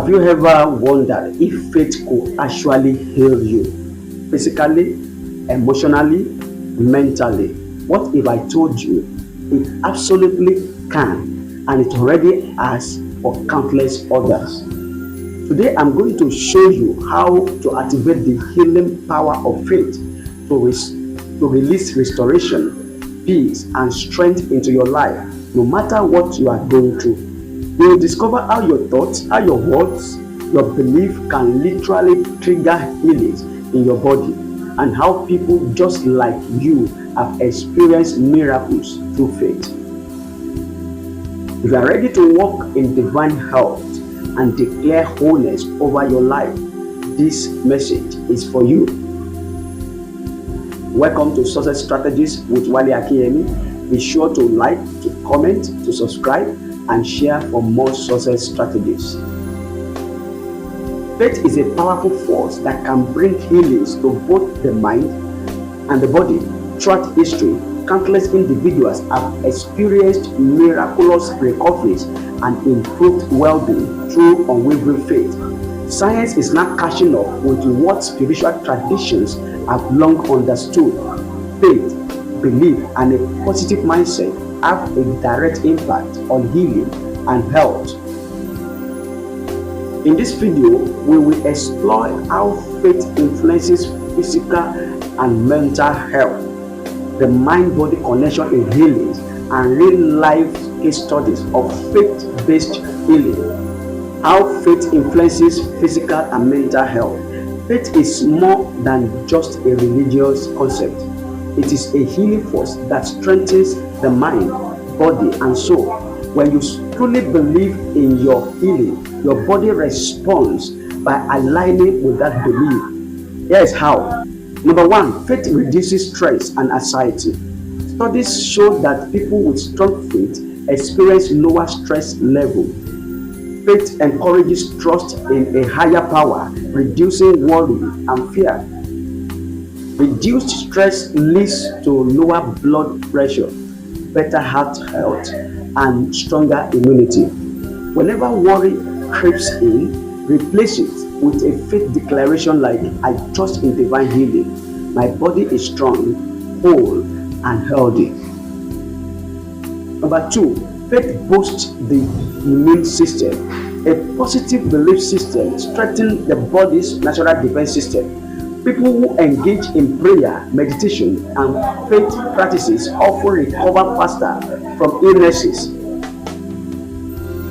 Have you ever wondered if faith could actually heal you? Physically, emotionally, mentally? What if I told you it absolutely can and it already has for countless others? Today I'm going to show you how to activate the healing power of faith to release restoration, peace, and strength into your life, no matter what you are going through. You will discover how your thoughts, how your words, your belief can literally trigger healings in your body, and how people just like you have experienced miracles through faith. If you are ready to walk in divine health and declare wholeness over your life, this message is for you. Welcome to Success Strategies with Wale Akiyemi. Be sure to like, to comment, to subscribe, and share for more success strategies. Faith is a powerful force that can bring healings to both the mind and the body. Throughout history, countless individuals have experienced miraculous recoveries and improved well-being through unwavering faith. Science is now catching up with what spiritual traditions have long understood. Faith, belief, and a positive mindset have a direct impact on healing and health. In this video, we will explore how faith influences physical and mental health, the mind-body connection in healing, and real-life case studies of faith-based healing. How faith influences physical and mental health. Faith is more than just a religious concept. It is a healing force that strengthens the mind, body, and soul. When you truly believe in your healing, your body responds by aligning with that belief. Here is how. Number one, faith reduces stress and anxiety. Studies show that people with strong faith experience lower stress level. Faith encourages trust in a higher power, reducing worry and fear. Reduced stress leads to lower blood pressure, better heart health, and stronger immunity. Whenever worry creeps in, replace it with a faith declaration like, I trust in divine healing. My body is strong, whole, and healthy. Number two, faith boosts the immune system. A positive belief system strengthens the body's natural defense system. People who engage in prayer, meditation, and faith practices often recover faster from illnesses.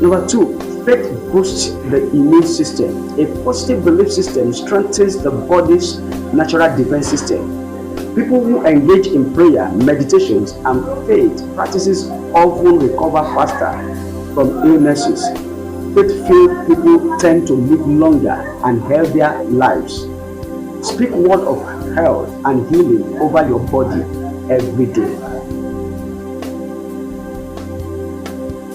Number two, faith boosts the immune system. A positive belief system strengthens the body's natural defense system. People who engage in prayer, meditations, and faith practices often recover faster from illnesses. Faith-filled people tend to live longer and healthier lives. Speak word of health and healing over your body every day.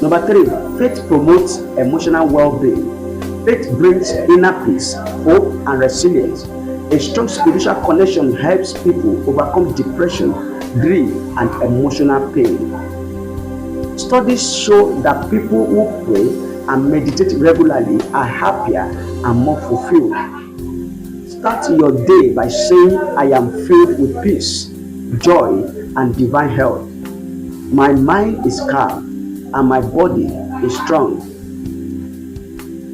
Number three, faith promotes emotional well-being. Faith brings inner peace, hope, and resilience. A strong spiritual connection helps people overcome depression, grief, and emotional pain. Studies show that people who pray and meditate regularly are happier and more fulfilled. Start your day by saying, I am filled with peace, joy, and divine health. My mind is calm and my body is strong.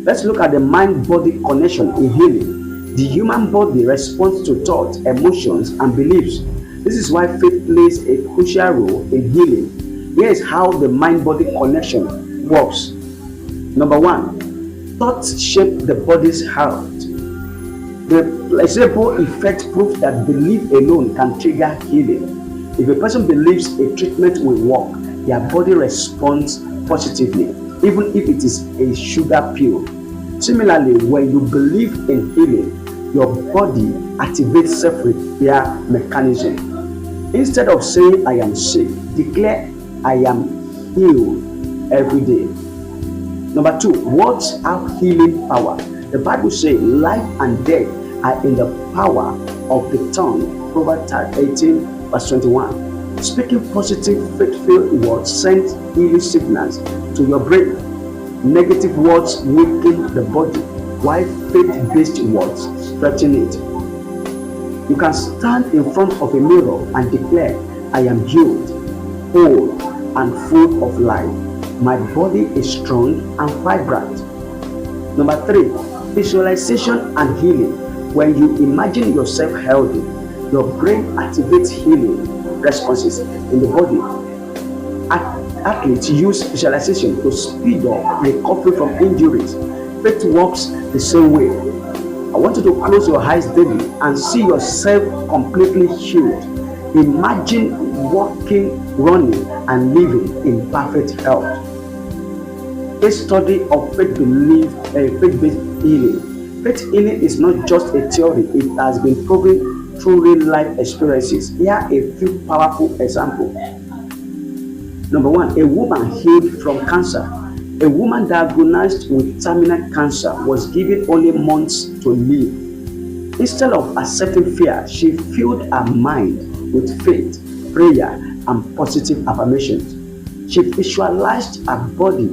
Let's look at the mind-body connection in healing. The human body responds to thoughts, emotions, and beliefs. This is why faith plays a crucial role in healing. Here is how the mind-body connection works. Number one, thoughts shape the body's health. The placebo effect proves that belief alone can trigger healing. If a person believes a treatment will work, their body responds positively, even if it is a sugar pill. Similarly, when you believe in healing, your body activates self-repair mechanism. Instead of saying, I am sick, declare, I am healed every day. Number two, words have healing power. The Bible says life and death are in the power of the tongue. Proverbs 18 verse 21. Speaking positive, faith-filled words send healing signals to your brain. Negative words weaken the body while faith-based words strengthen it. You can stand in front of a mirror and declare, I am healed, whole, and full of life. My body is strong and vibrant. Number 3, visualization and healing. When you imagine yourself healthy, your brain activates healing responses in the body. Athletes use visualization to speed up recovery from injuries. Faith works the same way. I want you to close your eyes daily and see yourself completely healed. Imagine walking, running, and living in perfect health. A study of faith-based healing. Faith healing is not just a theory, it has been proven through real life experiences. Here are a few powerful examples. Number 1, a woman healed from cancer. A woman diagnosed with terminal cancer was given only months to live. Instead of accepting fear, she filled her mind with faith, prayer, and positive affirmations. She visualized her body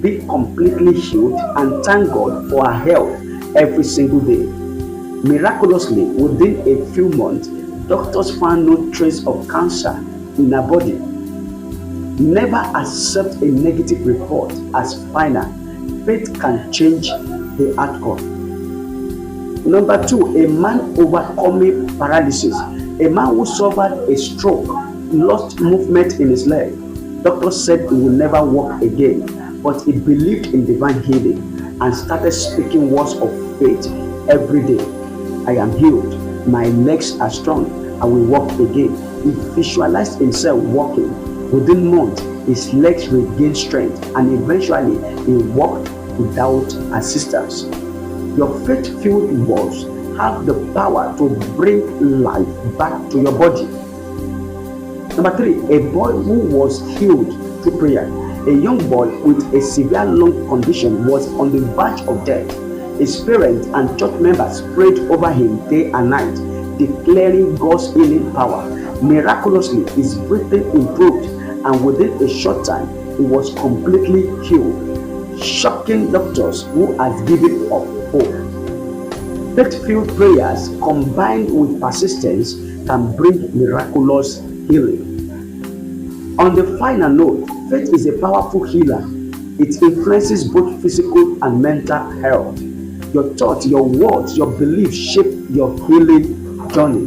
being completely healed and thanked God for her health every single day. Miraculously, within a few months, doctors found no trace of cancer in her body. Never accept a negative report as final. Faith can change the outcome. Number 2, a man overcoming paralysis. A man who suffered a stroke lost movement in his leg. Doctors said he will never walk again, but he believed in divine healing and started speaking words of faith every day. I am healed. My legs are strong. I will walk again. He visualized himself walking. Within months, his legs regained strength and eventually he walked without assistance. Your faith-filled words have the power to bring life back to your body. Number 3, a boy who was healed through prayer. A young boy with a severe lung condition was on the verge of death. His parents and church members prayed over him day and night, declaring God's healing power. Miraculously, his breathing improved, and within a short time, he was completely healed, shocking doctors who had given up hope. Faith-filled prayers combined with persistence can bring miraculous healing. On the final note, faith is a powerful healer. It influences both physical and mental health. Your thoughts, your words, your beliefs shape your healing journey.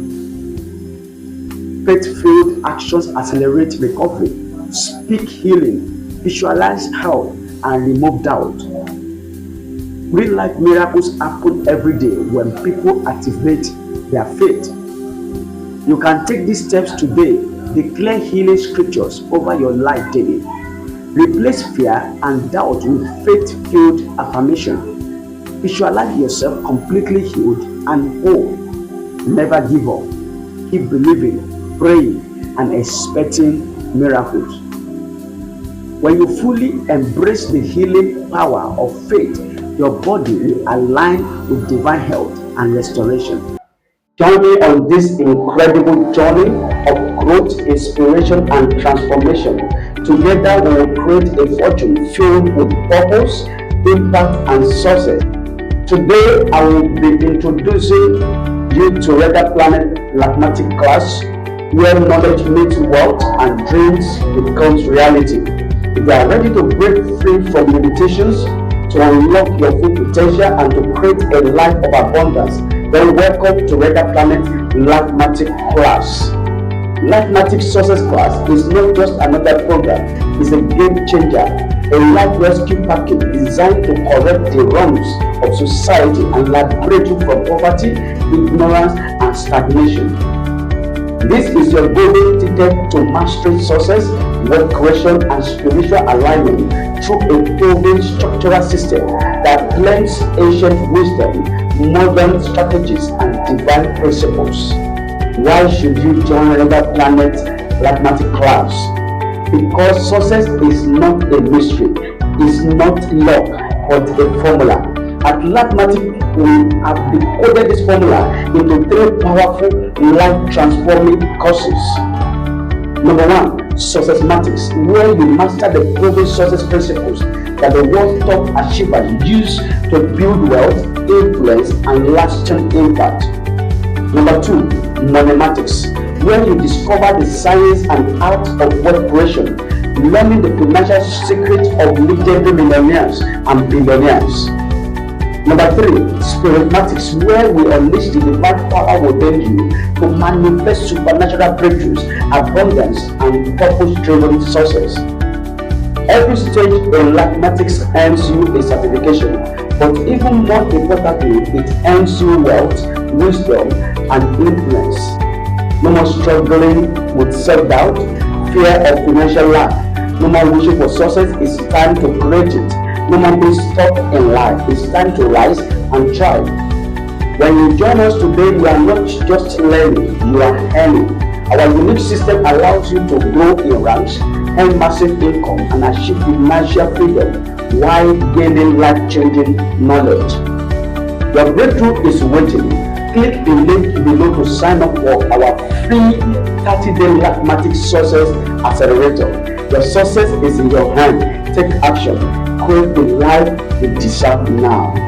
Faith-filled actions accelerate recovery. Speak healing, visualize health, and remove doubt. Real life miracles happen every day when people activate their faith. You can take these steps today. Declare healing scriptures over your life daily. Replace fear and doubt with faith-filled affirmation. Visualize yourself completely healed and whole. Never give up. Keep believing, praying, and expecting miracles. When you fully embrace the healing power of faith, your body will align with divine health and restoration. Join me on this incredible journey of growth, inspiration, and transformation. Together, we will create a fortune filled with purpose, impact, and success. Today, I will be introducing you to Red Planet Mathematics class, where knowledge meets wealth and dreams becomes reality. If you are ready to break free from limitations, to unlock your full potential, and to create a life of abundance, then welcome to Red Planet Mathematics class. Mathematics Success Class is not just another program, it's a game changer, a life rescue package designed to correct the wrongs of society and liberate you from poverty, ignorance, and stagnation. This is your golden ticket to mastering success, wealth creation, and spiritual alignment through a proven structural system that blends ancient wisdom, modern strategies, and divine principles. Why should you join another Planet Mathematics class? Because success is not a mystery, it's not luck, but a formula. At Mathematics, we have decoded this formula into 3 powerful, life-transforming courses. Number 1, Success Mathematics, where you master the proven success principles that the world's top achievers use to build wealth, influence, and lasting impact. Number 2, mathematics, where you discover the science and art of wealth creation, learning the financial secrets of legendary millionaires and billionaires. Number 3, spiritmatics, where we unleash the divine power within you to manifest supernatural breakthroughs, abundance, and purpose-driven success. Every stage in mathematics earns you a certification, but even more importantly, it earns you wealth, wisdom, and influence. No more struggling with self-doubt, fear of financial lack. No more wishing for success. It's time to create it. No more being stuck in life. It's time to rise and thrive. When you join us today, you are not just learning, you are earning. Our unique system allows you to grow in ranks, earn massive income, and achieve financial freedom while gaining life-changing knowledge. Your breakthrough is waiting. Click the link below to sign up for our free 30-day mathematics success accelerator. Your success is in your hand. Take action. Create the life you deserve now.